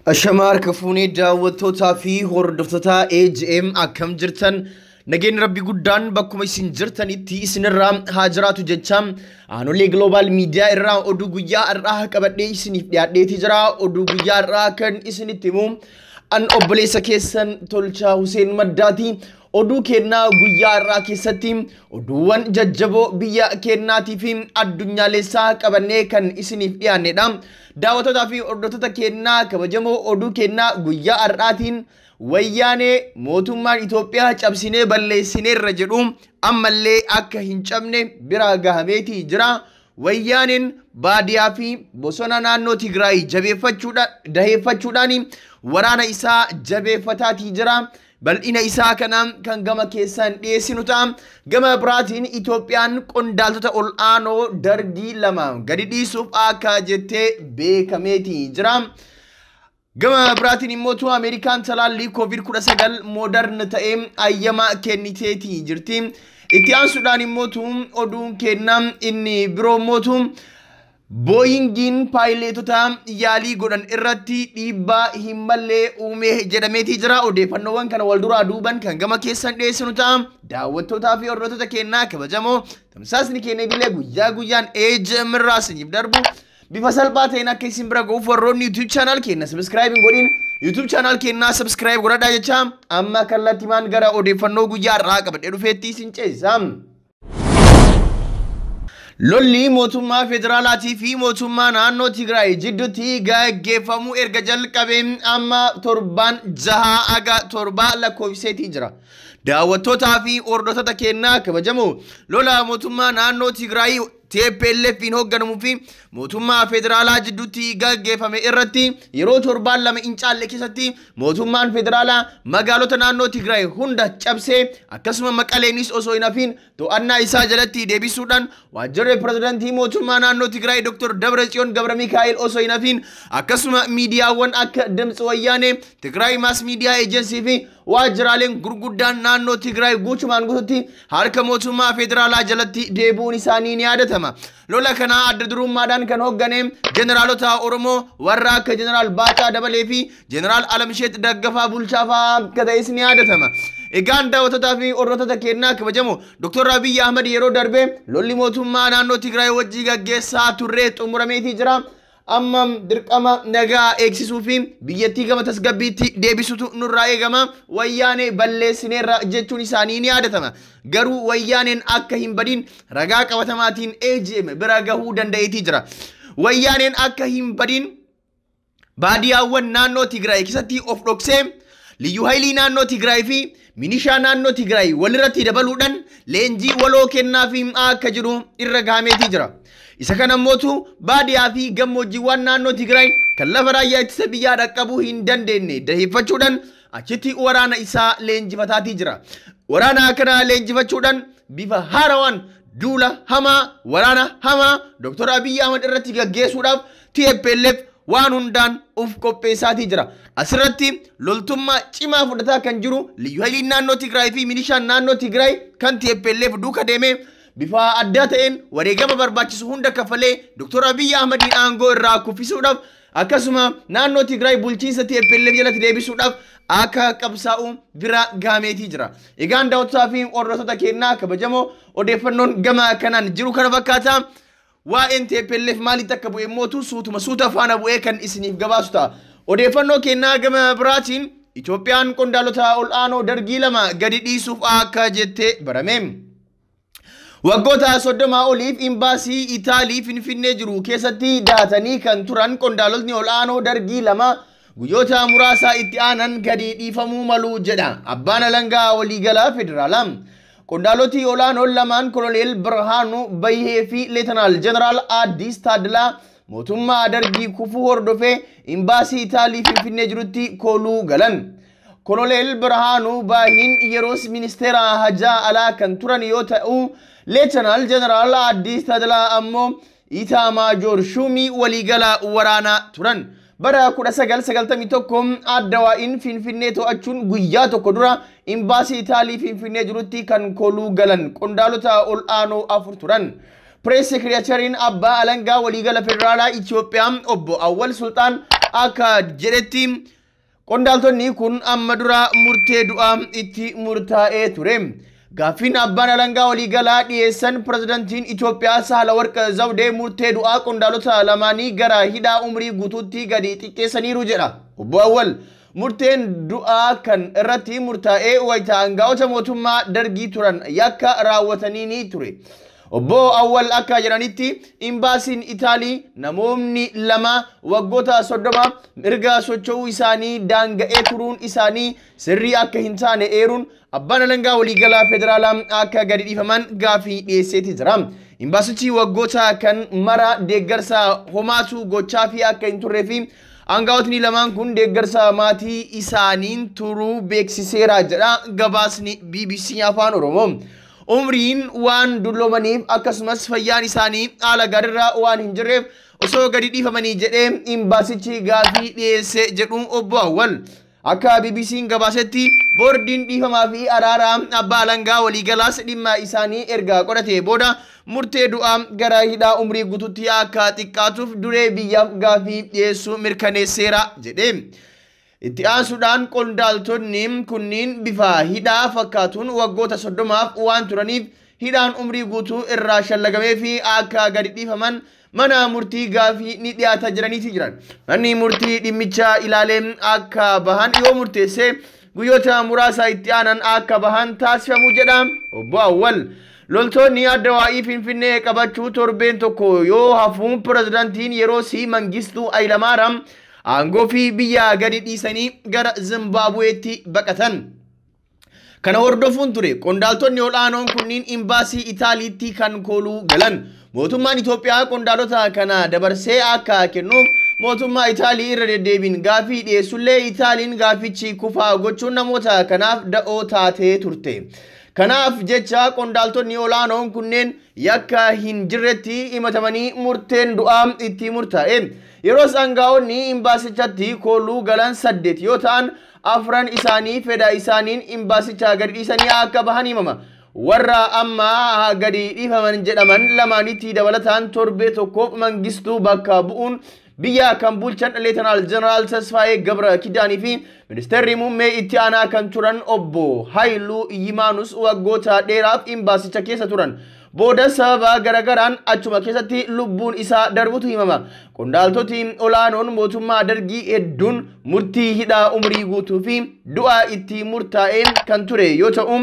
الشمار كفوني daawwattoota fi hordoftoota AGM akkam jirtan nageen rabbi guddaan bakkuma isin jirtanitti isinirraa haa jiraatu jecha aanolee global media irraa oduu guyyaa irraa qabadhee isiniif dhiyaadheeti jira oduu guyyaa irraa kan isinitti himu an obboleessa keessan Tolchaa Huseen Maddaati oduu kennaa guyyaa irraa keessatti oduuwwan jajjaboo biyya kennaatii fi addunyaalessaa qabannee kan isiniif dhiyaannedha daawwattoota fi hordoftoota kennaa kabajamoo oduu kennaa guyyaa irraatiin wayyaanee mootummaan Itoophiyaa cabsinee balleessineerra jedhu ammallee akka hin cabne bira gahameeti jira wayyaaneen baadiyaa fi bosona naannoo Tigraay daheeffachuudhaan waraana isaa jabeeffataati jira bal'ina isaa kana kan gama keessan dhiyeessinu ta'a gama biraatiin Itoophiyaan qondaaltota ol aanoo dargii lama gadi dhiisuuf akka jettee beekameeti jira gama biraatiin immoo Ameerikaan talaallii COVID-19 modern ta'ee ayyama kenniteeti jirti itti aansuudhaan immoo oduun kennaa inni biroo immoo Boeingin paayileetota yaalii godhan irratti dhiibbaa hin malle uume jedhameeti jira odeeffannoowwan kana wal duraa duuban kan gama keessan dhiyeessinu ta'a daawwattootaa fi hordoftoota kennaa kabajamoo tamsaasni keenya idilee guyyaa guyyaan AGM irraa isiniif darbu bifa salphaa ta'een akka isin bira ga'uuf warroonni YouTube channel keenya subscribe godhin YouTube channel keenya subscribe godhadhaa jecha amma kallattimaan gara odeeffannoo guyyaa irraa qabadhee dhufeetti isin ceesisa. Lolli mootummaa federaalaatii fi mootummaa naannoo Tigraay jidduutti gaggeeffamu erga jalqabee amma torbaan 6 aga 7 lakkoofseetii jira. Daawwattootaa fi hordoftoota kennaa kabajamoo lola mootummaa naannoo Tigraay TPLF hoogganamu fi mootummaa federaalaa jidduutti gaggeeffame irratti yeroo torbaan lama incaalle keessatti mootummaan federaalaa magaalota naannoo Tigraay hunda cabsee akkasuma Maqaleenis osoo hin hafin to'annaa isaa jalatti deebisuudhaan waajjirri pirezidaantii mootummaa naannoo Tigraay Dr. Dabratsiyoon Gabramikaa'el osoo hin hafin akkasuma miidiyaawwan akka Dimtsi Wayyaanee Tigraay Mass Media Agency fi waajjiraaleen gurguddaan naannoo Tigraay guutumaan guututti harka mootummaa federaalaa jalatti deebuun isaanii ni yaadatama. Lola kana adda durummaadhaan kan hooggane jeneraalota Oromoo warra akka jeneraal Baataa Dabalee fi jeneraal Alamsheet Daggafaa Bulchaafaa akka ta'es ni yaadatama. Egaan daawwattootaa fi hordoftoota kennaa kabajamoo Dr. Abiy Ahmed yeroo darbe lolli mootummaa naannoo Tigraay wajjin gaggeessaa turre xumurameetii jira. Amma dirqama nagaa eegsisuu fi biyyattii gama tasgabbiitti deebisutu nurraa eegama wayyaanee balleessineerra jechuun isaanii ni yaadatama garuu wayyaaneen akka hin badin ragaa qabatamaatiin AGM bira gahuu danda'eetii jira wayyaaneen akka hin badin baadiyaawwan naannoo Tigraay keessatti of dhoksee liyyuu haayilii naannoo Tigraay fi minishaa naannoo Tigraay walirratti dabaluudhaan leenjii waloo kennaa fi akka jiru irra gahameetii jira. Isa kana mootu baadiyaa fi gammoojjiiwwan naannoo Tigraay kan lafa raayyaa ittisa biyyaa dhaqqabuu hin dandeenye daheeffachuudhaan achitti waraana isaa leenjifataatii jira. Waraana kana leenjifachuudhaan bifa haarawaan duula hamaa waraana hamaa Dr. Abiy Ahmed irratti gaggeessuudhaaf TPLF waan hundaan uf qopheessaatii jira. Asirratti loltummaa cimaa fudhataa kan jiru liyyuu haayiliin naannoo Tigraay fi milishaan naannoo Tigraay kan TPLF duuka deemee bifa adda ta'een wareegama barbaachisu hunda kafalee Dr. Abiy Ahmed aangoo irraa kuffisuudhaaf akkasuma naannoo Tigraay bulchiinsa TPLF jalatti deebisuudhaaf akka qabsaa'u bira gahameetii jira. Egaan daawwattootaa fi hordoftoota kennaa kabajamoo odeeffannoon gama kanaan jiru kana fakkaata. Waa'een TPLF maalitti akka bu'e mootu suuta faana bu'ee kan isiniif gabaasu ta'a. Odeeffannoo kennaa gama biraatiin Itoophiyaan qondaalota ol aanoo dargii lama gadi dhiisuuf akka jettee barame. Waggoota 30 oliif imbaasii Itaalii Finfinnee jiru keessatti daatanii kan turan qondaalotni ol aanoo dargii lama guyyoota muraasa itti aanan gadi dhiifamuu malu jedha abbaan alangaa waliigalaa federaalaa. Qondaaloti ol aanoo lamaan Koloneel Birhaanuu Bayyee fi Leetanaal Jeneraal Addis Taaddalaa mootummaa dargii kufuu hordofee imbaasii Itaalii Finfinnee jirutti kooluu galan. Koloneel Birhaanuu Baay'een yeroos ministeera hajaa alaa kan turan yoo ta'u Leetanaal Jeneraal Addis Taaddalaa ammoo Itamaajoor Shumii waliigalaa waraanaa turan. Bara 1991 Addawaa'in Finfinnee to'achuun guyyaa tokko dura imbaasii Itaalii Finfinnee jirutti kan kooluu galan qondaalota ol aanoo 4 turan. Press Secretary Abba Alanga Waligala Federala Ethiopia Obbo Awwal Sultan akka jedhetti qondaaltonni kun amma dura murtee du'aa itti murtaa'ee ture. Gaaffiin abbaan alangaa waliigalaa dhiyeessan pirezidantiin Itoophiyaa Saahilawarq Zawudee murtee du'aa qondaaltota lamaanii gara hidhaa umrii guutuutti gadi xiqqeessaniiru jedha. Obbo Awwal murteen du'aa kan irratti murtaa'ee wayita aangaa'ota mootummaa dargii turan yakka raawwatanii ture. Obbo Awwal akka jedhanitti imbaasiin Itaalii namoonni lama waggoota 30 mirga socho'uu isaanii daanga'ee turuun isaanii sirrii akka hin taane eeruun abbaan alangaa waliigalaa federaalaa akka gadi dhiifaman gaaffii dhiyeesseeti jira. Imbaasichi waggoota kan mara deeggarsa homaatu gochaa fi akka hin turree fi aangaa'otni lamaan kun deeggarsa maatii isaaniin turuu beeksiseera jedha gabaasni BBC Afaan Oromoo. Umriin waan dulloomaniif akkasumas fayyaan isaanii haala gaariirra waan hin jirreef osoo gadi dhiifamanii jedhee imbaasichi gaaffii dhiyeesse jedhuun Obbo Awwal. Akka BBC'n gabaasetti boordiin dhiifamaa fi araaraa abbaa alangaa waliigalaas dhimma isaanii erga qorate booda murtee du'aa gara hidhaa umrii guutuutti akka xiqqaatuuf duree biyyaaf gaaffii dhiyeessuu mirkaneesseera jedhe. Itti aansuudhaan qondaaltonni kunniin bifa hidhaa fakkaatuun waggoota 30 waan turaniif hidhaan umrii guutuu irraa shallagamee fi akka gadi dhiifaman mana murtii gaaffii ni dhiyaata jiraniiti jiran. Manni murtii dhimmicha ilaalee akka bahan yoo murteesse guyyoota muraasa itti aanan akka bahan taasifamu jedha Obbo Awwal. Loltoonni Addawaayii Finfinnee qabachuu torbeen tokko yoo hafuun pirezidantiin yeroo Mangistuu Hayilamaariyaam aangoo fi biyya gadi dhiisanii gara Zimbaabuweetti baqatan. Kana hordofuun ture qondaaltonni olaanoon kunniin imbaasii Itaaliitti kan kooluu galan. Mootummaan Itoophiyaa qondaaltota kana dabarsee akka kennuuf mootummaa Itaalii irra deddeebiin gaaffii dhiyeessullee Itaaliin gaaffichi kufaa gochuun namoota kanaaf da'oo taatee turte. Kanaaf jecha qondaaltonni olaanoon kunneen yakka hin jirretti himatamanii murteen du'aa itti murtaa'e. Yeroo aangaa'onni imbaasichatti kooluu galan 8 yoo ta'an 4 isaanii fedha isaaniin imbaasicha gadi dhiisanii akka bahan himama. Warra amma gadi dhiifaman jedhaman lamaanitti dabalataan torbee tokkoof Mangistuu bakka bu'uun biyya kan bulchan Leetanaal Jeneraal Tasfaayee Gabra Kidaanii fi ministeerri muummee itti aanaa kan turan Obbo Haayiluu Yimaanus waggoota dheeraaf imbaasicha keessa turan. Booda sababa garagaraan achuma keessatti lubbuun isaa darbutu himama. Qondaaltoti olaanoon mootummaa dargii hedduun murtii hidhaa umrii guutuu fi du'aa itti murtaa'ee kan ture yoo ta'u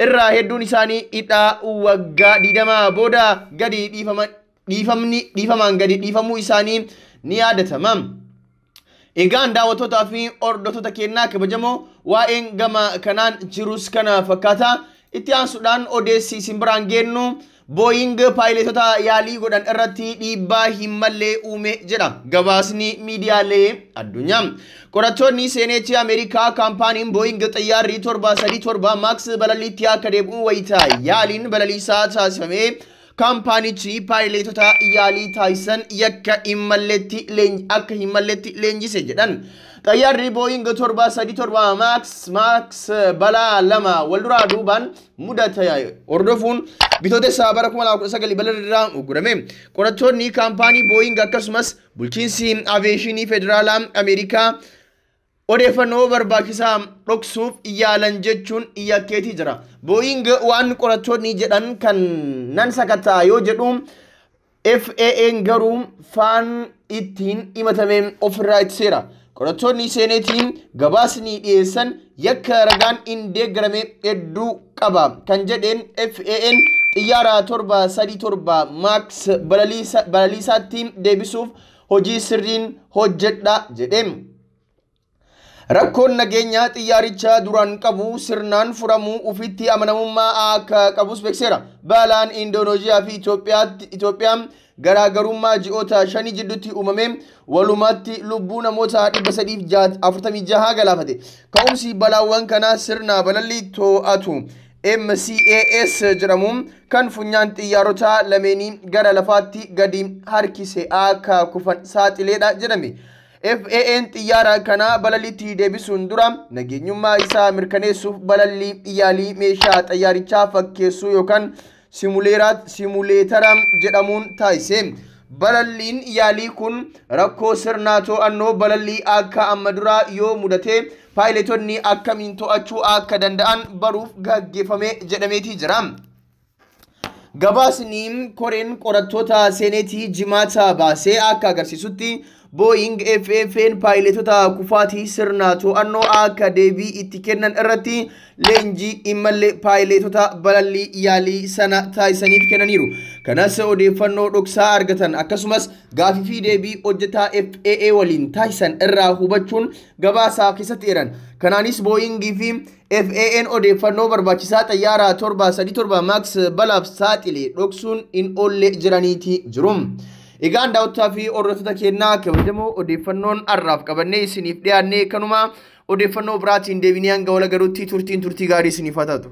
irraa hedduun isaanii hidhaa waggaa 20 booda gadi dhiifaman gadi dhiifamuu isaanii ni yaadatama. Egaan daawwattootaa fi hordoftoota keenyaa kabajamoo waa'een gama kanaan jirus kana fakkaata. Itti aansuudhaan odeessi isin biraan geennu Boeing paayiletota yaalii godhan irratti dhiibbaa hin malle uume jedha gabaasni miidiyaalee addunyaa. Qorattoonni seeneetii Ameerikaa kaampaaniin Boeing xayyaarri 737 Max balaliitti akka deebi'u wayita yaaliin balaliisaa taasifame kaampaanichi paayiletota yaalii taasisan yakka hin malletti leenjise jedhan. Xayyaarri Boeing 737 Max balaa lama walduraa duubaan mudate hordofuun bitootessa bara 2019 balaliirraa uggurame. Qorattoonni kaampaanii Boeing akkasumas bulchiinsi aviyeeshinii federaalaa Ameerikaa odeeffannoo barbaachisaa dhoksuuf yaalan jechuun yakkeetii jira. Boeing waan qorattoonni jedhan kan nan sakataa yoo jedhu FAA'n garuu faan ittiin himatame ofirraa ittiseera. Qorattoonni seeneetiin gabaasni dhiyeessan yakka ragaan hin deeggarame hedduu qaba kan jedheen FAA'n xiyyaara 737 Max balaliisaatti deebisuuf hojii sirriin hojjedha jedheen. Rakkoon nageenya xiyyaaricha duraan qabu sirnaan furamuu ufitti amanamummaa akka qabus beekseera. Balaan Indooneeziyaa fi Itoophiyaan garaagarummaa ji'oota 5 jidduutti uumame walumatti lubbuu namoota 346 galaafate. Ka'umsi balaawwan kanaa sirna balalii to'atu MCAS jedhamuun kan funyaan xiyyaarota lameenii gara lafaatti gadi harkise akka kufan saaxileedha jedhame. FAA'n xiyyaara kana balaliitti deebisuun dura nageenyummaa isaa mirkaneessuuf balalii yaalii meeshaa xiyyaarichaa fakkeessuu yookaan simuleetara jedhamuun taasise. balalliin yaalii kun rakkoo sirnaa to'annoo balallii akka amma duraa yoo mudate paayilotonni akkamiin to'achuu akka danda'an baruuf gaggeeffame jedhameetii jira. Gabaasni koreen qorattoota seenetii jimaata baasee akka agarsiisutti Boeing FFN paayilotota kufaatii sirnaa to'annoo akka deebii itti kennan irratti leenjii imallee paayilotota balallii yaalii sana taasisaniif kennaniiru. Kanas odeeffannoo dhoksaa argatan akkasumas gaafii fi deebii hojjetaa FAA waliin taasisan irraa hubachuun gabaasaa keessatti jiran. Kanaanis Boeing fi FAA'n odeeffannoo barbaachisaa xayyaaraa 737 Max balaaf saaxile dhoksuun hin oolle jiraniiti jiru. Egaan daawwattootaa fi hordoftoota keenyaa kabajamoo odeeffannoon har'aaf qabannee isiniif dhiyaannee kanuma odeeffannoo biraatiin deebinee hanga wal garuutti turtii gaarii isiniif haa taatu.